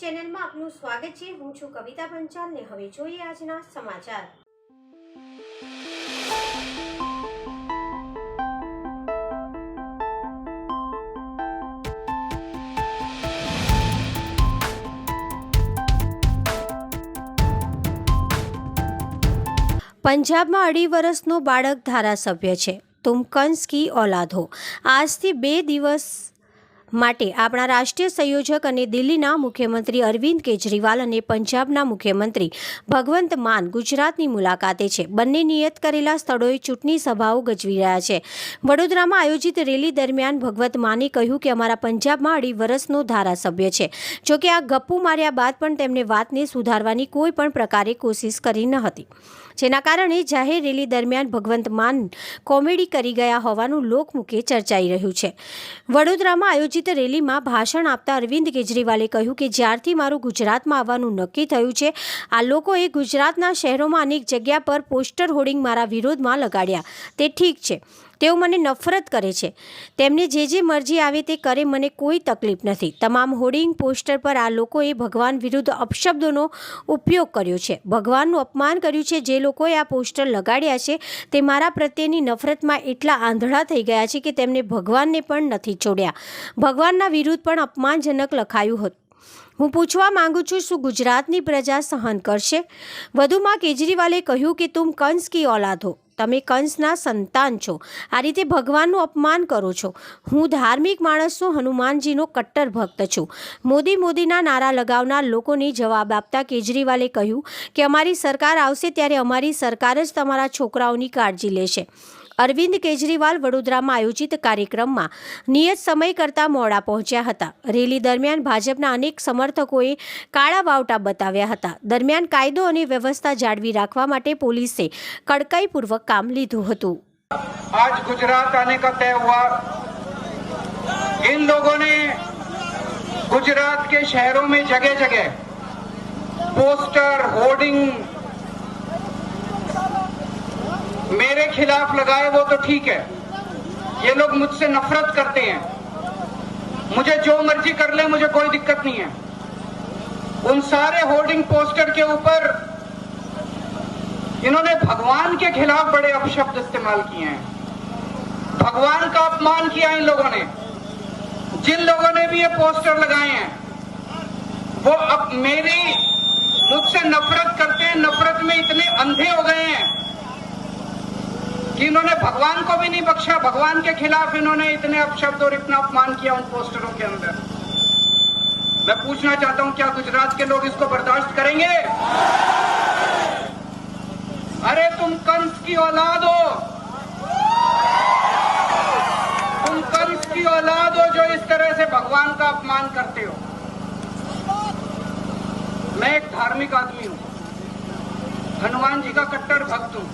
ચેનલમાં આપનું સ્વાગત છે। હું છું કવિતા પંચાલ ને હવે જોઈએ આજના સમાચાર। પંજાબમાં 2.5 વર્ષનો બાળક ધારાસભ્ય છે। તુમ કંસ કી औलाद हो। આજથી 2 દિવસ માટે આપણા રાષ્ટ્રીય સંયોજક અને દિલ્હીના મુખ્યમંત્રી અરવિંદ કેજરીવાલ અને પંજાબના મુખ્યમંત્રી ભગવંત માન ગુજરાતની મુલાકાતે છે। બંને નિયત કરેલા સ્થળોએ ચૂંટણી સભાઓ ગજવી રહ્યા છે। વડોદરામાં આયોજિત રેલી દરમિયાન ભગવંત માને કહ્યું કે અમારા પંજાબમાં 2.5 વર્ષનો ધારાસભ્ય છે। જોકે આ ગપ્પુ માર્યા બાદ પણ તેમણે વાતને સુધારવાની કોઈ પણ પ્રકારે કોશિશ કરી ન હતી, જેના કારણે જાહેર રેલી દરમિયાન ભગવંત માન કોમેડી કરી ગયા હોવાનું લોકમુખે ચર્ચાઈ રહ્યું છે। વડોદરામાં આયોજિત રેલીમાં ભાષણ આપતા અરવિંદ કેજરીવાલે કહ્યું કે જ્યારથી મારું ગુજરાતમાં આવવાનું નક્કી થયું છે, આ લોકોએ ગુજરાતના શહેરોમાં અનેક જગ્યા પર પોસ્ટર હોર્ડિંગ મારા વિરોધમાં લગાડ્યા। તે ઠીક છે, તેઓ મને નફરત કરે છે, તેમને જે મરજી આવે તે કરે, મને કોઈ તકલીફ નથી। તમામ હોર્ડિંગ પોસ્ટર પર આ લોકોએ ભગવાન વિરુદ્ધ અપશબ્દોનો ઉપયોગ કર્યો છે, ભગવાનનું અપમાન કર્યું છે। જે લોકોએ આ પોસ્ટર લગાડ્યા છે તે મારા પ્રત્યેની નફરતમાં એટલા આંધળા થઈ ગયા છે કે તેમને ભગવાનને પણ નથી છોડ્યા। ભગવાનના વિરુદ્ધ પણ અપમાનજનક લખાયું હતું। હું પૂછવા માંગુ છું, શું ગુજરાતની પ્રજા સહન કરશે? વધુમાં કેજરીવાલે કહ્યું કે તુમ કંસ કી औलाद हो। તમે કંસના સંતાન છો, આ રીતે ભગવાનનું અપમાન કરો છો। હું ધાર્મિક માણસ છું, હનુમાનજીનો કટ્ટર ભક્ત છું। મોદીના નારા લગાવનાર લોકોને જવાબ આપતા કેજરીવાલે કહ્યું કે અમારી સરકાર આવશે ત્યારે અમારી સરકાર જ તમારા છોકરાઓની કાળજી લેશે। અરવિંદ કેજરીવાલ વડોદરામાં આયોજિત કાર્યક્રમમાં નિયત સમય કરતાં મોડા પહોંચ્યા હતા। રેલી દરમિયાન ભાજપના અનેક સમર્થકોએ કાળા વાવટા બતાવ્યા હતા। દરમિયાન કાયદો અને વ્યવસ્થા જાળવી રાખવા માટે પોલીસે કડકાઈપૂર્વક કામ લીધું હતું। आज गुजरात आने का तय हुआ। इन लोगों ने गुजरात के शहरों में जगह जगह पोस्टर होर्डिंग मेरे खिलाफ लगाए, वो तो ठीक है। ये लोग मुझसे नफरत करते हैं, मुझे जो मर्जी कर ले, मुझे कोई दिक्कत नहीं है। उन सारे होर्डिंग पोस्टर के ऊपर इन्होंने भगवान के खिलाफ बड़े अपशब्द इस्तेमाल किए हैं। भगवान का अपमान किया इन लोगों ने। जिन लोगों ने भी ये पोस्टर लगाए हैं वो अब मुझसे नफरत करते हैं। नफरत में इतने अंधे हो गए हैं कि इन्होंने भगवान को भी नहीं बख्शा। भगवान के खिलाफ इन्होंने इतने अपशब्द और इतना अपमान किया उन पोस्टरों के अंदर। मैं पूछना चाहता हूं, क्या गुजरात के लोग इसको बर्दाश्त करेंगे? अरे तुम कंस की औलाद हो, तुम कंस की औलाद हो जो इस तरह से भगवान का अपमान करते हो। मैं एक धार्मिक आदमी हूं, हनुमान जी का कट्टर भक्त हूं।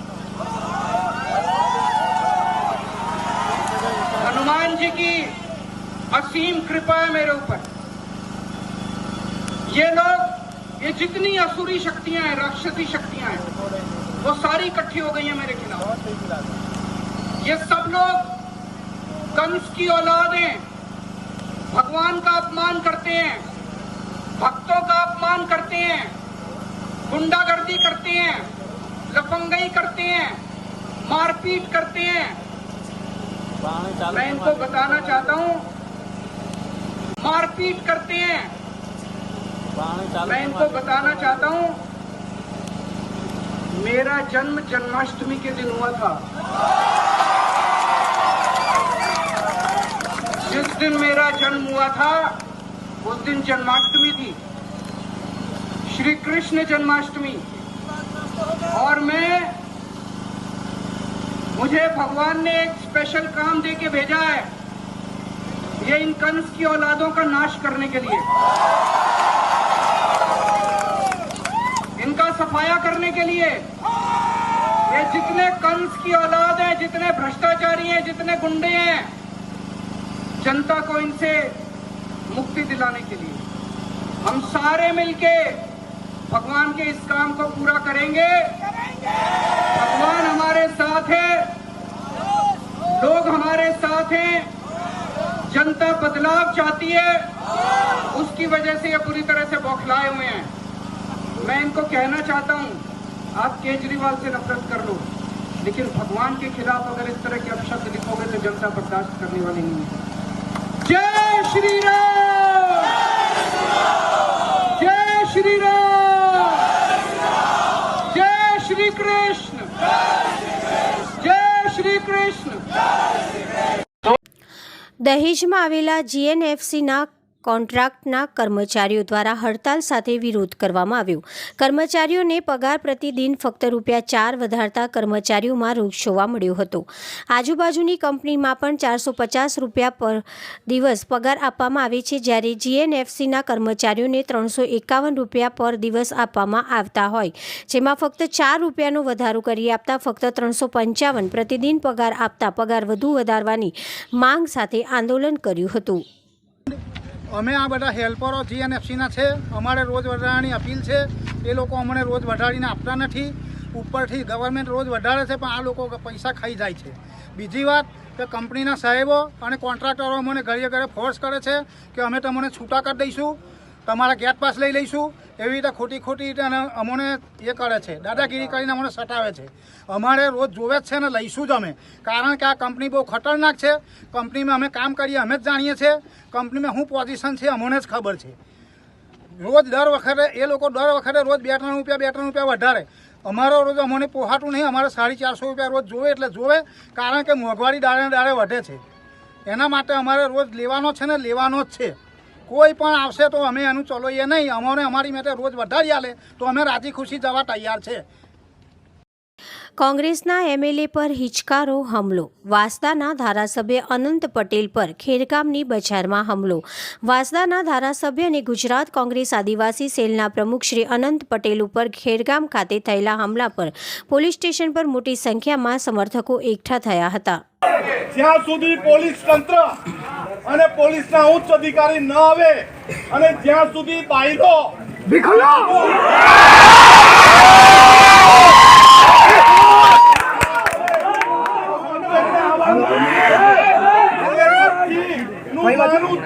हनुमान जी की असीम कृपा है मेरे ऊपर। ये लोग, ये जितनी असुरी शक्तियां हैं, राक्षसी शक्तियां हैं, वो सारी इकट्ठी हो गई हैं मेरे खिलाफ। ये सब लोग कंस की औलाद हैं, भगवान का अपमान करते हैं, भक्तों का अपमान करते हैं, गुंडागर्दी करते हैं, लफंगई करते हैं, मारपीट करते हैं। मैं इनको बताना चाहता हूं, मारपीट करते हैं। मैं इनको बताना चाहता हूं, मेरा जन्म जन्माष्टमी के दिन हुआ था। जिस दिन मेरा जन्म हुआ था उस दिन जन्माष्टमी थी, श्री कृष्ण जन्माष्टमी। और मुझे भगवान ने एक स्पेशल काम दे के भेजा है, ये इन कंस की औलादों का नाश करने के लिए, इनका सफाया करने के लिए। ये जितने कंस की औलाद हैं, जितने भ्रष्टाचारी हैं, जितने गुंडे हैं, जनता को इनसे मुक्ति दिलाने के लिए हम सारे मिलके भगवान के इस काम को पूरा करेंगे। भगवान हमारे साथ है, लोग हमारे साथ हैं, जनता बदलाव चाहती है। उसकी वजह से ये पूरी तरह से बौखलाए हुए हैं। मैं इनको कहना चाहता हूं, आप केजरीवाल से नफरत कर लो, लेकिन भगवान के खिलाफ अगर इस तरह के अपशब्द लिखोगे तो जनता बर्दाश्त करने वाली नहीं है। जय श्री राम, जय श्री राम, जय श्री कृष्ण, जय श्री कृष्ण। દહેજમાં આવેલા જીએનએફસીના કોન્ટ્રાક્ટના કર્મચારીઓ દ્વારા હડતાલ સાથે વિરોધ કરવામાં આવ્યો। કર્મચારીઓને પગાર પ્રતિદિન ફક્ત ₹4 વધારતા કર્મચારીઓમાં રોષ જોવા મળ્યો હતો। આજુબાજુની કંપનીમાં પણ ₹450 પર દિવસ પગાર આપવામાં આવે છે, જ્યારે જીએનએફસીના કર્મચારીઓને ₹351 પર દિવસ આપવામાં આવતા હોય, જેમાં ફક્ત ₹4નો વધારો કરી આપતા ફક્ત 355 પ્રતિદિન પગાર આપતા પગાર વધુ વધારવાની માંગ સાથે આંદોલન કર્યું હતું। અમે આ બધા હેલ્પરો જીએનએફસીના છે, અમારે રોજ વધારાની અપીલ છે। એ લોકો અમને રોજ વધારીને આપતા નથી, ઉપરથી ગવર્મેન્ટ રોજ વધારે છે પણ આ લોકો પૈસા ખાઈ જાય છે। બીજી વાત કે કંપનીના સાહેબો અને કોન્ટ્રાક્ટરો અમને ઘરે ઘરે ફોર્સ કરે છે કે અમે તમને છૂટા કરી દઈશું, તમારા ગેટ પાસ લઈ લઈશું, એવી રીતે ખોટી રીતે અમને એ કરે છે, દાદાગીરી કરીને અમને સતાવે છે। અમારે રોજ જોવે જ છે ને લઈશું જ અમે, કારણ કે આ કંપની બહુ ખતરનાક છે। કંપનીમાં અમે કામ કરીએ અમે જ જાણીએ છીએ, કંપનીમાં શું પોઝિશન છે અમને જ ખબર છે। રોજ દર વખતે એ લોકો દર વખતે રોજ ₹2-3 વધારે, અમારો રોજ અમને પોહાતું નહીં, અમારે ₹450 રોજ જોવે એટલે જોવે, કારણ કે મોંઘવારી દાડે દાડે વધે છે। એના માટે અમારે રોજ લેવાનો છે ને લેવાનો જ છે। કોઈ પણ આવશે તો અમે એનું ચલોઈએ નહીં, અમને અમારી માટે રોજ વધારી આલે તો અમે રાજી ખુશી જવા તૈયાર છે। કોંગ્રેસના એમએલએ પર હિચકારો હુમલો। વાંસદાના ધારાસભ્ય અનંત પટેલ પર ખેરગામની બજારમાં હુમલો। વાંસદાના ધારાસભ્ય અને ગુજરાત કોંગ્રેસ આદિવાસી સેલના પ્રમુખ શ્રી અનંત પટેલ ઉપર ખેરગામ ખાતે થયેલા હુમલા પર પોલીસ સ્ટેશન પર મોટી સંખ્યામાં સમર્થકો એકઠા થયા હતા। જ્યાં સુધી પોલીસ તંત્ર અને પોલીસના ઉચ્ચ અધિકારી ન આવે અને જ્યાં સુધી બાયલો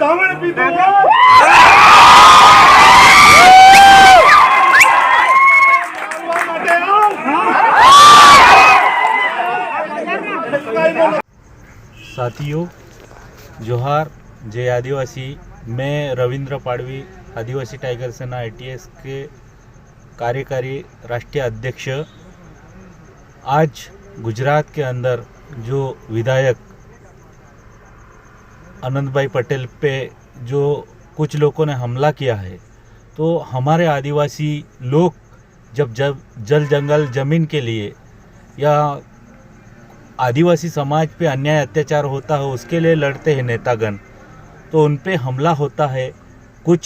ધામણ પીધું साथियों, जोहार। जय आदिवासी। मैं रविंद्र पाड़वी, आदिवासी टाइगर सेना ATS के कार्यकारी राष्ट्रीय अध्यक्ष। आज गुजरात के अंदर जो विधायक अनंत भाई पटेल पे जो कुछ लोगों ने हमला किया है, तो हमारे आदिवासी लोग जब जल जंगल ज़मीन के लिए या आदिवासी समाज पे अन्याय अत्याचार होता है उसके लिए लड़ते हैं नेतागण, तो उन पे हमला होता है। कुछ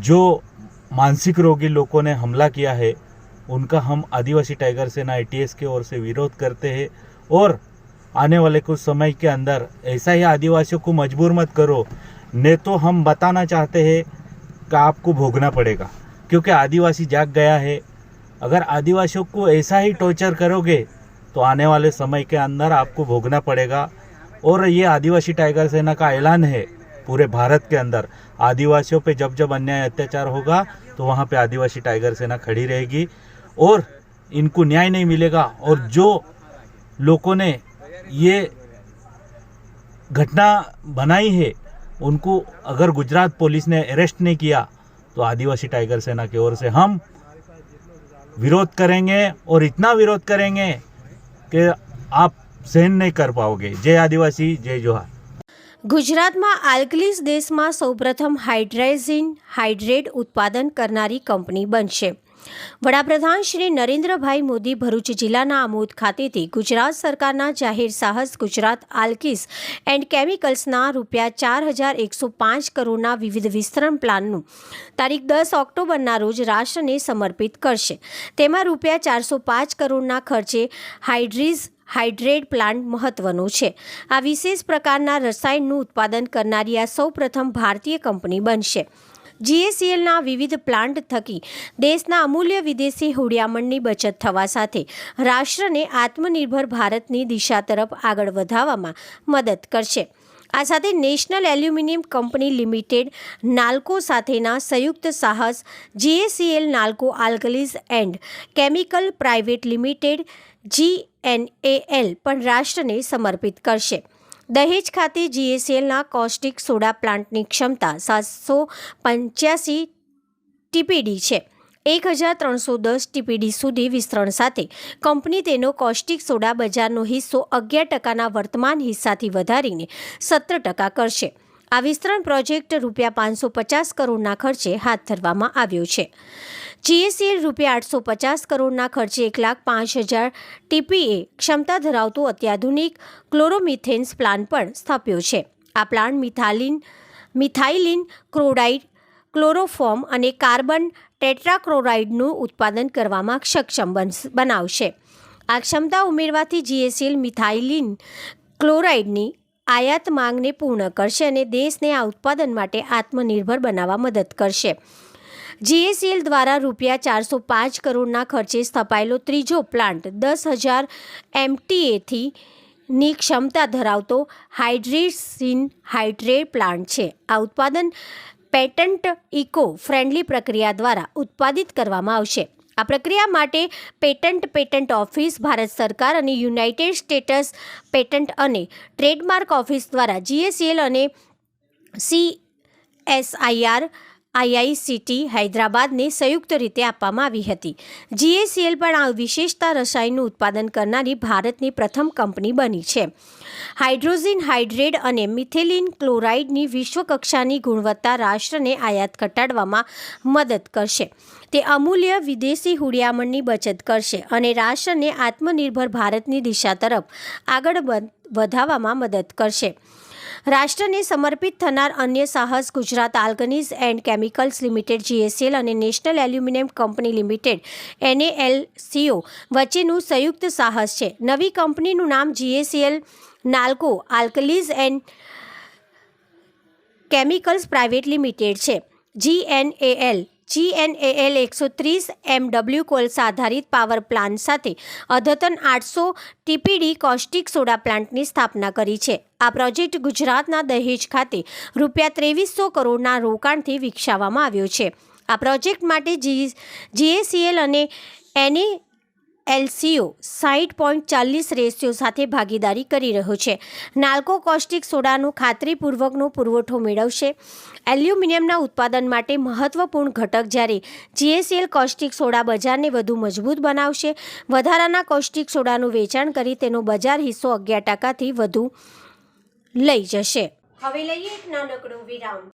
जो मानसिक रोगी लोगों ने हमला किया है उनका हम आदिवासी टाइगर सेना ATS की ओर से विरोध करते हैं, और आने वाले कुछ समय के अंदर ऐसा ही आदिवासियों को मजबूर मत करो, नहीं तो हम बताना चाहते हैं कि आपको भोगना पड़ेगा, क्योंकि आदिवासी जाग गया है। अगर आदिवासियों को ऐसा ही टॉर्चर करोगे तो आने वाले समय के अंदर आपको भोगना पड़ेगा। और ये आदिवासी टाइगर सेना का ऐलान है पूरे भारत के अंदर, आदिवासियों पे जब जब अन्याय अत्याचार होगा तो वहाँ पे आदिवासी टाइगर सेना खड़ी रहेगी और इनको न्याय नहीं मिलेगा। और जो लोगों ने ये घटना बनाई है उनको अगर गुजरात पुलिस ने अरेस्ट नहीं किया तो आदिवासी टाइगर सेना की ओर से हम विरोध करेंगे, और इतना विरोध करेंगे कि आप सहन नहीं कर पाओगे। जय आदिवासी, जय जोहार। ગુજરાતમાં આલ્કલીસ દેશમાં સૌપ્રથમ હાઇડ્રેટ ઉત્પાદન કરનારી કંપની બનશે। વડાપ્રધાન શ્રી નરેન્દ્રભાઈ મોદી ભરૂચ જિલ્લાના આમોદ ખાતેથી ગુજરાત સરકારના જાહેર સાહસ ગુજરાત આલ્કીસ એન્ડ કેમિકલ્સના ₹4,105 કરોડના વિવિધ વિસ્તરણ પ્લાનનું તારીખ 10 ઓક્ટોબરના રોજ રાષ્ટ્રને સમર્પિત કરશે। તેમાં ₹405 કરોડના ખર્ચે હાઇડ્રેટ પ્લાન્ટ મહત્વનો છે। આ વિશેષ પ્રકારના રસાયણનું ઉત્પાદન કરનારી આ સૌપ્રથમ ભારતીય કંપની બનશે। GACLના વિવિધ પ્લાન્ટ થકી દેશના અમૂલ્ય વિદેશી હુંડિયામણની બચત થવા સાથે રાષ્ટ્રને આત્મનિર્ભર ભારતની દિશા તરફ આગળ વધારવામાં મદદ કરશે। આ સાથે national aluminium company limited NALCO સાથેના સંયુક્ત સાહસ GACL NALCO alkalies and chemical private limited GNAL પણ રાષ્ટ્રને સમર્પિત કરશે. દહેજ ખાતે GACLના કોસ્ટિક સોડા પ્લાન્ટની ક્ષમતા 785 TPD છે. 1310 TPD સુધી વિસ્તરણ સાથે કંપની તેનો કોસ્ટિક સોડા બજારનો હિસ્સો 11%ના વર્તમાન હિસ્સાથી વધારીને 17% કરશે. આ વિસ્તરણ પ્રોજેક્ટ ₹550 કરોડના ખર્ચે હાથ ધરવામાં આવ્યો છે. GACL ₹850 કરોડના ખર્ચે 1,05,000 TPA ક્ષમતા ધરાવતો અત્યાધુનિક ક્લોરોમિથેન્સ પ્લાન્ટ પણ સ્થાપ્યો છે. આ પ્લાન્ટ મિથાઇલિન ક્લોરાઇડ, ક્લોરોફોર્મ અને કાર્બન ટેટ્રાક્લોરાઇડનું ઉત્પાદન કરવામાં સક્ષમ બનાવશે. આ ક્ષમતા ઉમેરવાથી GACL મિથાઇલિન ક્લોરાઇડની આયાત માંગને પૂર્ણ કરશે અને દેશને આ ઉત્પાદન માટે આત્મનિર્ભર બનાવવા મદદ કરશે. GACL દ્વારા ₹405 કરોડના ખર્ચે સ્થપાયેલો ત્રીજો પ્લાન્ટ 10,000 MTAથી ની ક્ષમતા ધરાવતો હાઇડ્રેસિન હાઇડ્રેટ પ્લાન્ટ છે. આ ઉત્પાદન પેટન્ટ ઇકો ફ્રેન્ડલી પ્રક્રિયા દ્વારા ઉત્પાદિત કરવામાં આવશે. આ પ્રક્રિયા માટે પેટન્ટ ઓફિસ, ભારત સરકાર અને યુનાઇટેડ સ્ટેટ્સ પેટન્ટ અને ટ્રેડમાર્ક ઓફિસ દ્વારા GACL અને CSIR IICT હૈદરાબાદને સંયુક્ત રીતે આપવામાં આવી હતી. GACL પણ આ વિશેષતા રસાયણનું ઉત્પાદન કરનારી ભારતની પ્રથમ કંપની બની છે. હાઇડ્રોજન હાઇડ્રેટ અને મિથેલિન ક્લોરાઇડની વિશ્વકક્ષાની ગુણવત્તા રાષ્ટ્રને આયાત ઘટાડવામાં મદદ કરશે. તે અમૂલ્ય વિદેશી હુંડિયામણની બચત કરશે અને રાષ્ટ્રને આત્મનિર્ભર ભારતની દિશા તરફ આગળ વધારવામાં મદદ કરશે. રાષ્ટ્રને સમર્પિત થનાર અન્ય સાહસ Gujarat alkalies and chemicals limited GACL અને national aluminium company limited NALCO વચ્ચેનું સંયુક્ત સાહસ છે. નવી કંપનીનું નામ GACL NALCO alkalies and chemicals private limited છે. GNAL 130 MW કોલસા આધારિત પાવર પ્લાન્ટ સાથે અદ્યતન 800 TPD કોસ્ટિક સોડા પ્લાન્ટની સ્થાપના કરી છે. આ પ્રોજેક્ટ ગુજરાતના દહેજ ખાતે ₹2300 કરોડના રોકાણથી વિકસાવવામાં આવ્યો છે. આ પ્રોજેક્ટ માટે GACL અને NALCO 60.40 સાથે ભાગીદારી કરી રહ્યો છે. નાલ્કો કોસ્ટિક સોડાનો ખાતરીપૂર્વકનો પુરવઠો મેળવશે. એલ્યુમિનિયમના ઉત્પાદન માટે મહત્વપૂર્ણ ઘટક, જ્યારે GACL કોસ્ટિક સોડા બજારને વધુ મજબૂત બનાવશે. વધારાના કોસ્ટિક સોડાનું વેચાણ કરી તેનો બજાર હિસ્સો 11%થી વધુ લઈ જશે. હવે લઈએ એક નાનકડું વિરામ.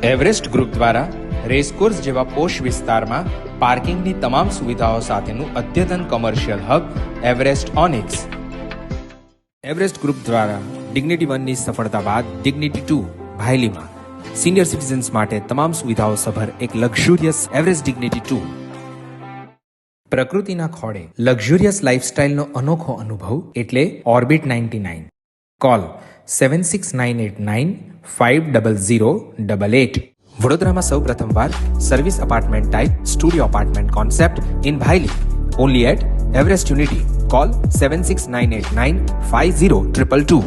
એવરેસ્ટ ગ્રુપ દ્વારા રેસકોર્સ જેવા પોશ વિસ્તારમાં પાર્કિંગની તમામ સુવિધાઓ સાથેનું અદ્યતન commercial hub Everest Onyx. Everest group દ્વારા ડિગ્નિટી 1 ની સફળતા બાદ ડિગ્નિટી 2 ભાયલીમાં સિનિયર સિટીઝન્સ માટે તમામ સુવિધાઓ સભર એક લક્ઝુરિયસ એવરેસ્ટ ડિગ્નિટી 2. પ્રકૃતિના ખોળે લક્ઝુરિયસ લાઇફસ્ટાઇલનો અનોખો અનુભવ એટલે ઓર્બિટ 99. કોલ 7698950088. વડોદરામાં સૌ પ્રથમવાર service apartment type studio apartment concept in Bhayli only at Everest unity. Call 7698950222.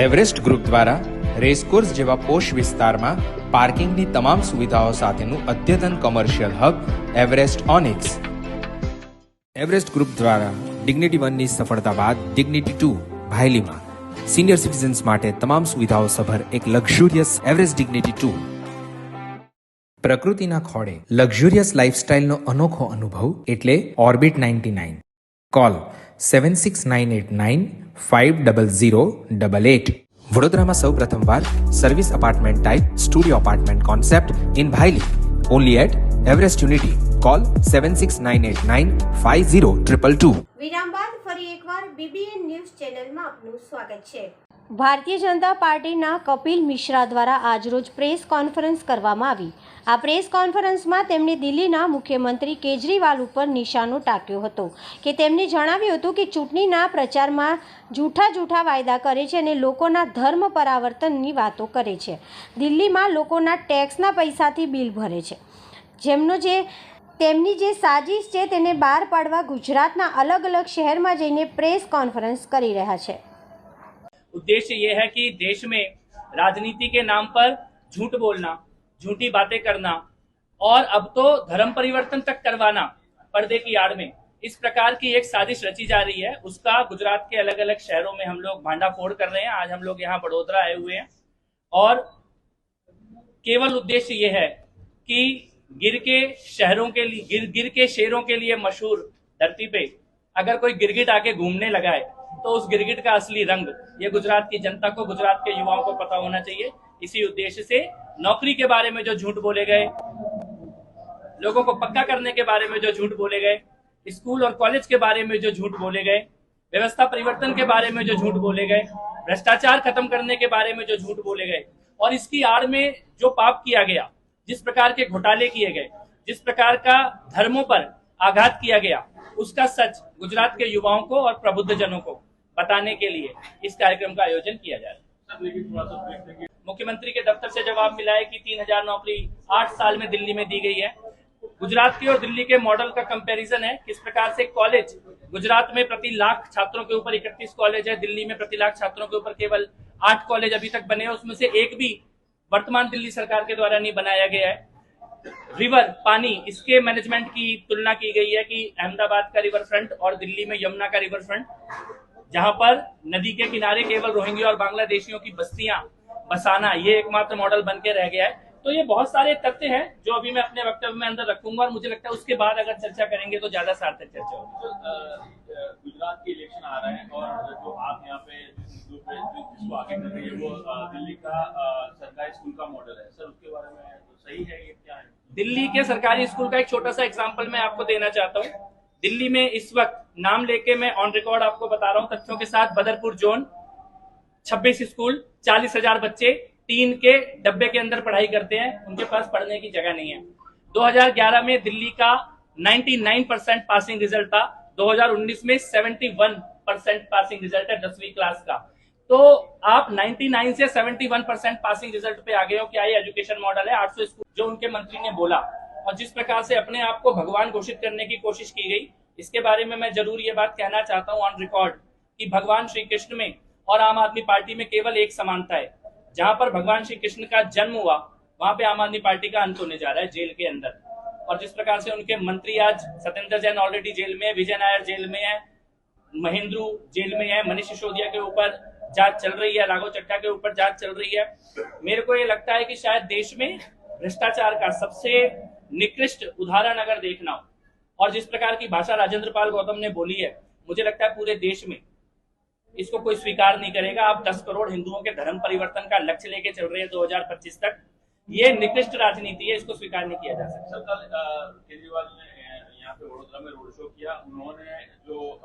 Everest group દ્વારા રેસકોર્સ જેવા પોશ વિસ્તારમાં પાર્કિંગની તમામ સુવિધાઓ સાથેનું અદ્યતન commercial hub Everest Onyx. Everest group દ્વારા ડિગ્નિટી 1 ની સફળતા બાદ ડિગ્નિટી 2 ભાયલીમાં સિનિયર સિટીઝન્સ માટે તમામ સુવિધાઓ સભર એક લક્ઝુરિયસ એવરેસ્ટ ડિગ્નિટી 2. પ્રકૃતિના ખોળે લક્ઝુરિયસ લાઇફસ્ટાઇલનો અનોખો અનુભવ એટલે ઓર્બિટ 99. કોલ 7698950088. વડોદરામાં સૌ પ્રથમવાર service apartment type studio apartment concept in Bhayli. Only at Everest unity. Call 7698950222. વિરામ બાદ ફરી એકવાર બીબીએન ન્યૂઝ ચેનલમાં આપનું સ્વાગત છે. ભારતીય જનતા પાર્ટીના કપિલ મિશ્રા દ્વારા આજરોજ પ્રેસ કોન્ફરન્સ કરવામાં આવી. આ પ્રેસ કોન્ફરન્સમાં તેમણે દિલ્હીના મુખ્યમંત્રી કેજરીવાલ ઉપર નિશાનો તાક્યો હતો કે તેમણે જણાવ્યું હતું કે ચૂંટણીના પ્રચારમાં જૂઠા વાયદા કરે છે અને લોકોના ધર્મ પરાવર્તનની વાતો કરે છે. દિલ્હીમાં લોકોના ટેક્સના પૈસાથી બિલ ભરે છે. તેમની જે સાजिश છે તેને બહાર પાડવા ગુજરાતના અલગ અલગ શહેરમાં જઈને પ્રેસ કોન્ફરન્સ કરી રહ્યા છે. उद्देश्य ये है कि देश में राजनीति के नाम पर झूठ बोलना, झूठी बातें करना और अब तो धर्म परिवर्तन तक करवाना पर्दे की आड़ में, इस प्रकार की एक साजिश रची जा रही है. उसका गुजरात के अलग अलग शहरों में हम लोग भांडाफोड़ कर रहे हैं. आज हम लोग यहाँ बड़ोदरा आए हुए हैं और केवल उद्देश्य ये है कि गिर के शेरों के लिए मशहूर धरती पे अगर कोई गिरगिट आके घूमने लगा है तो उस गिरगिट का असली रंग ये गुजरात की जनता को, गुजरात के युवाओं को पता होना चाहिए. इसी उद्देश्य से नौकरी के बारे में जो झूठ बोले गए, लोगों को पक्का करने के बारे में जो झूठ बोले गए, स्कूल और कॉलेज के बारे में जो झूठ बोले गए, व्यवस्था परिवर्तन के बारे में जो झूठ बोले गए, भ्रष्टाचार खत्म करने के बारे में जो झूठ बोले गए और इसकी आड़ में जो पाप किया गया, जिस प्रकार के घोटाले किए गए, जिस प्रकार का धर्मों पर आघात किया गया, उसका सच गुजरात के युवाओं को और प्रबुद्ध जनों को बताने के लिए इस कार्यक्रम का आयोजन किया जा रहा है. मुख्यमंत्री के दफ्तर से जवाब मिला है कि 3000 नौकरी 8 साल में दिल्ली में दी गई है. गुजरात की और दिल्ली के मॉडल का कंपैरिजन है. किस प्रकार से कॉलेज गुजरात में प्रति लाख छात्रों के ऊपर 31 कॉलेज है, दिल्ली में प्रति लाख छात्रों के ऊपर केवल 8 कॉलेज अभी तक बने हैं. उसमें से एक भी वर्तमान दिल्ली सरकार के द्वारा नहीं बनाया गया है. रिवर पानी, इसके मैनेजमेंट की तुलना की गई है कि अहमदाबाद का रिवर फ्रंट और दिल्ली में यमुना का रिवर फ्रंट, जहां पर नदी के किनारे केवल रोहिंग्या और बांग्लादेशियों की बस्तियां बसाना, ये एकमात्र मॉडल बन के रह गया है. तो ये बहुत सारे तथ्य हैं जो अभी मैं अपने वक्तव्य में अंदर रखूंगा और मुझे लगता है उसके बाद अगर चर्चा करेंगे तो ज्यादा सार्थक चर्चा होगी. गुजरात की इलेक्शन आ रहे हैं और जो आप यहाँ पे जिसको आगे कर रही है वो दिल्ली का सरकारी स्कूल का मॉडल है. सर उसके बारे में सही है, ये क्या है? दिल्ली के सरकारी स्कूल का एक छोटा सा एग्जाम्पल मैं आपको देना चाहता हूँ. दिल्ली में इस वक्त नाम लेके मैं ऑन रिकॉर्ड आपको बता रहा हूँ तथ्यों के साथ, बदरपुर जोन 26 स्कूल, 40,000 बच्चे टीन के डब्बे के अंदर पढ़ाई करते हैं, उनके पास पढ़ने की जगह नहीं है. 2011 में दिल्ली का 99% पासिंग रिजल्ट था, 2019 में 71% पासिंग रिजल्ट है 10वीं क्लास का. तो आप 99 से 71% पासिंग रिजल्ट पे आ गए हो. क्या ये एजुकेशन मॉडल है? 800 स्कूल जो उनके मंत्री ने बोला और जिस प्रकार से अपने आप को भगवान घोषित करने की कोशिश की गई, इसके बारे में मैं जरूर ये बात कहना चाहता हूँ ऑन रिकॉर्ड कि भगवान श्री कृष्ण में और आम आदमी पार्टी में केवल एक समानता है. जहां पर भगवान श्री कृष्ण का जन्म हुआ वहां पे आम आदमी पार्टी का अंत होने जा रहा है जेल के अंदर. और जिस प्रकार से उनके मंत्री आज सत्येंद्र जैन ऑलरेडी जेल में है, विजय नायर जेल में है, महेंद्रू जेल में है, मनीष सिसोदिया के ऊपर जांच चल रही है, राघव चड्ढा के ऊपर जांच चल रही है. मेरे को ये लगता है कि शायद देश में भ्रष्टाचार का सबसे निकृष्ट उदाहरण अगर देखना हो और जिस प्रकार की भाषा राजेंद्र पाल गौतम ने बोली है, मुझे लगता है पूरे देश में इसको कोई स्वीकार नहीं करेगा. आप 10 करोड़ हिंदुओं के धर्म परिवर्तन का लक्ष्य लेके चल रहे हैं 2025 तक. ये निकृष्ट राजनीति है, इसको स्वीकार नहीं किया जा सकता. कल केजरीवाल ने यहाँ पे वडोदरा में रोड शो किया. उन्होंने जो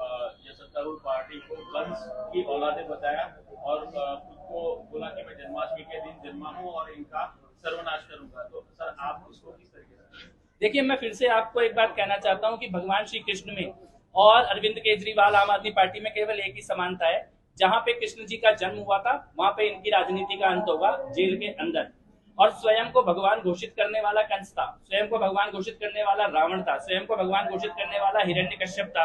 ये सत्तारूढ़ पार्टी को कंस की औलादे बताया और खुद को बोला कि मैं जन्माष्टमी के दिन जन्मा हूँ और इनका सर्वनाश करूंगा. तो सर आप इसको किस तरीके से? देखिए, मैं फिर से आपको एक बात कहना चाहता हूँ कि भगवान श्री कृष्ण में और अरविंद केजरीवाल आम आदमी पार्टी में केवल एक ही समानता है. जहां पे कृष्ण जी का जन्म हुआ था वहां पे इनकी राजनीति का अंत होगा जेल के अंदर. और स्वयं को भगवान घोषित करने वाला कंस था, स्वयं को भगवान घोषित करने वाला रावण था, स्वयं को भगवान घोषित करने वाला हिरण्यकश्यप था.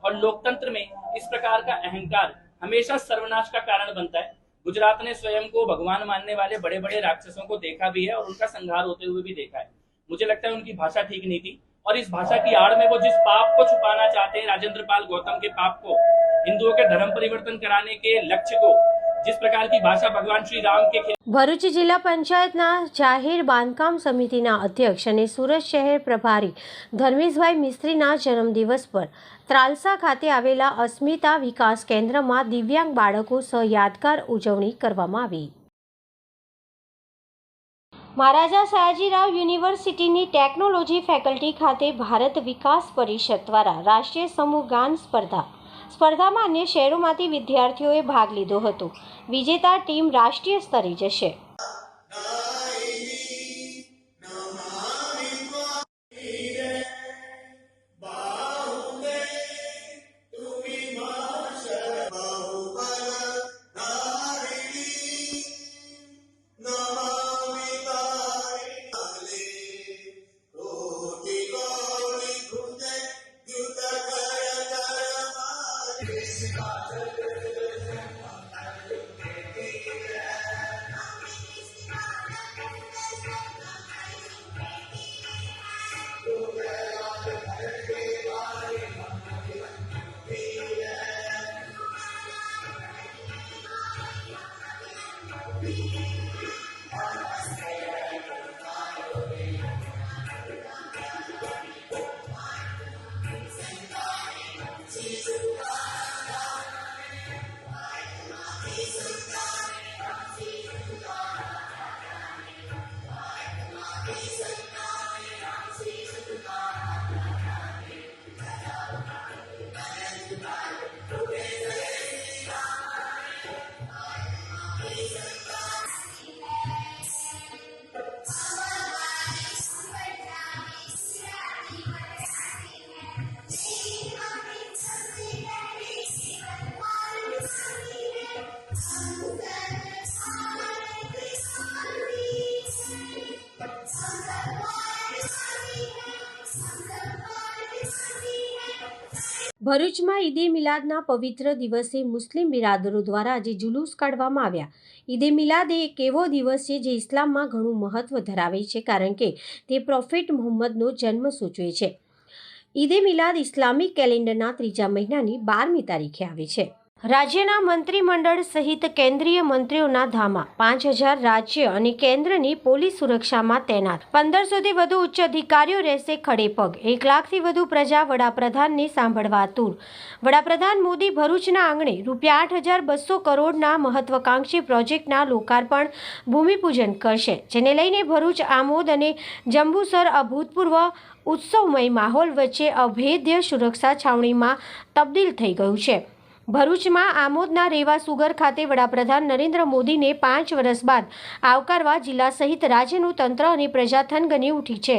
और लोकतंत्र में इस प्रकार का अहंकार हमेशा सर्वनाश का कारण बनता है. गुजरात ने स्वयं को भगवान मानने वाले बड़े बड़े राक्षसों को देखा भी है और उनका संहार होते हुए भी देखा है. मुझे लगता है उनकी भाषा ठीक नहीं थी और इस भाषा की आड़ में वो जिस पाप को छुपाना चाहते हैं, राजेंद्र पाल गौतम के पाप को, हिंदुओं के धर्म परिवर्तन कराने के लक्ष्य को जिस प्रकार की भाषा भगवान श्री राम के ભરૂચ જિલ્લા પંચાયતના જાહેર બાંધકામ સમિતિના અધ્યક્ષ અને સુરત શહેર પ્રભારી ધર્મેશભાઈ મિસ્ત્રીના જન્મદિવસ પર ત્રાલસા ખાતે આવેલા અસ્મિતા વિકાસ કેન્દ્રમાં દિવ્યાંગ બાળકો સહ યાદગાર ઉજવણી કરવામાં આવી. મહારાજા સયાજીરાવ યુનિવર્સિટીની ટેકનોલોજી ફેકલ્ટી ખાતે ભારત વિકાસ પરિષદ દ્વારા રાષ્ટ્રીય સમૂહ ગાન સ્પર્ધામાં અન્ય શહેરોમાંથી વિદ્યાર્થીઓએ ભાગ લીધો હતો. વિજેતા ટીમ રાષ્ટ્રીય સ્તરે જશે. ભરૂચમાં ઈદે મિલાદના પવિત્ર દિવસે મુસ્લિમ બિરાદરો દ્વારા આજે જુલુસ કાઢવામાં આવ્યા. ઈદે મિલાદ એ એક એવો દિવસ છે જે ઇસ્લામમાં ઘણું મહત્વ ધરાવે છે કારણ કે તે પ્રોફેટ મુહમ્મદનો જન્મ સૂચવે છે. ઈદે મિલાદ ઇસ્લામિક કેલેન્ડરના 3જા મહિનાની 12મી તારીખે આવે છે. રાજ્યના મંત્રીમંડળ સહિત કેન્દ્રીય મંત્રીઓના ધામા 5000 રાજ્ય અને કેન્દ્રની પોલીસ સુરક્ષામાં તૈનાત 1500થી વધુ ઉચ્ચ અધિકારીઓ રહેશે ખડે પગ. 1 લાખથી વધુ પ્રજા વડાપ્રધાનને સાંભળવા આતુર. વડાપ્રધાન મોદી ભરૂચના આંગણે ₹8200 કરોડના મહત્વાકાંક્ષી પ્રોજેક્ટના લોકાર્પણ ભૂમિપૂજન કરશે, જેને લઈને ભરૂચ, આમોદ અને જંબુસર અભૂતપૂર્વ ઉત્સવમય માહોલ વચ્ચે અભેદ્ય સુરક્ષા છાવણીમાં તબદીલ થઈ ગયું છે. ભરૂચમાં આમોદના રેવા સુગર ખાતે વડાપ્રધાન નરેન્દ્ર મોદીને 5 વર્ષ બાદ આવકારવા જિલ્લા સહિત રાજ્યનું તંત્ર અને પ્રજા થનગની ઉઠી છે.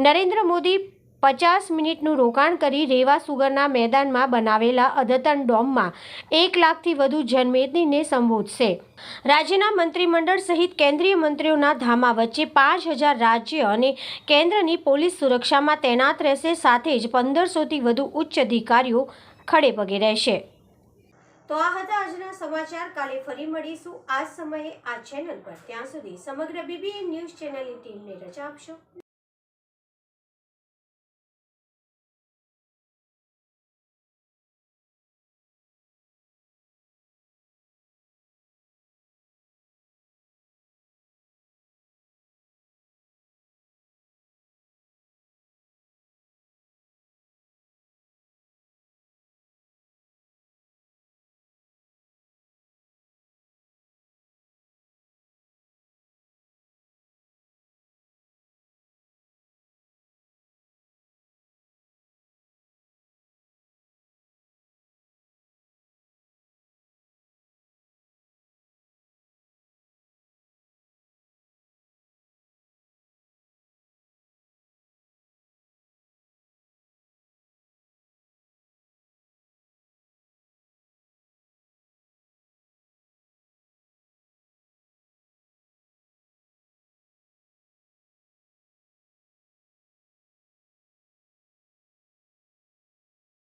નરેન્દ્ર મોદી 50 મિનિટનું રોકાણ કરી રેવા સુગરના મેદાનમાં બનાવેલા અદ્યતન ડોમમાં 1 લાખથી વધુ જનમેદનીને સંબોધશે. રાજ્યના મંત્રીમંડળ સહિત કેન્દ્રીય મંત્રીઓના ધામા વચ્ચે 5000 રાજ્ય અને કેન્દ્રની પોલીસ સુરક્ષામાં તૈનાત રહેશે. સાથે જ 1500થી વધુ ઉચ્ચ અધિકારીઓ ખડે પગે રહેશે. તો આ હતા આજના સમાચાર. કાલે ફરી મળીશું આ સમયે આ ચેનલ પર. ત્યાં સુધી સમગ્ર BBN ન્યૂઝ ચેનલની ટીમને રજા આપશો.